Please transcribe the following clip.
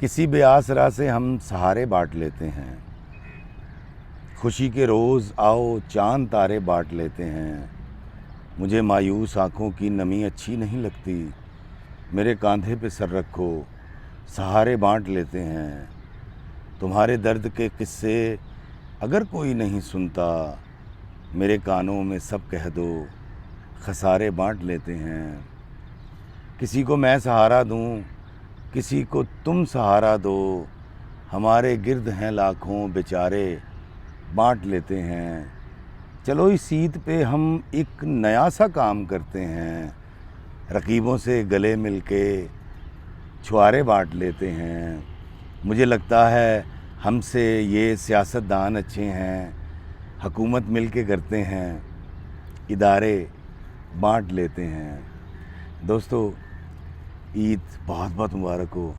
किसी बेआसरा से हम सहारे बांट लेते हैं। खुशी के रोज़ आओ चांद तारे बांट लेते हैं। मुझे मायूस आँखों की नमी अच्छी नहीं लगती। मेरे कंधे पे सर रखो, सहारे बांट लेते हैं। तुम्हारे दर्द के किस्से अगर कोई नहीं सुनता, मेरे कानों में सब कह दो, खसारे बांट लेते हैं। किसी को मैं सहारा दूं, किसी को तुम सहारा दो। हमारे गिर्द हैं लाखों बेचारे, बांट लेते हैं। चलो इस ईद पे हम एक नया सा काम करते हैं। रकीबों से गले मिलके छुआरे बांट लेते हैं। मुझे लगता है हमसे ये सियासतदान अच्छे हैं। हुकूमत मिल के करते हैं, इदारे बांट लेते हैं। दोस्तों, ईद बहुत बहुत मुबारक हो।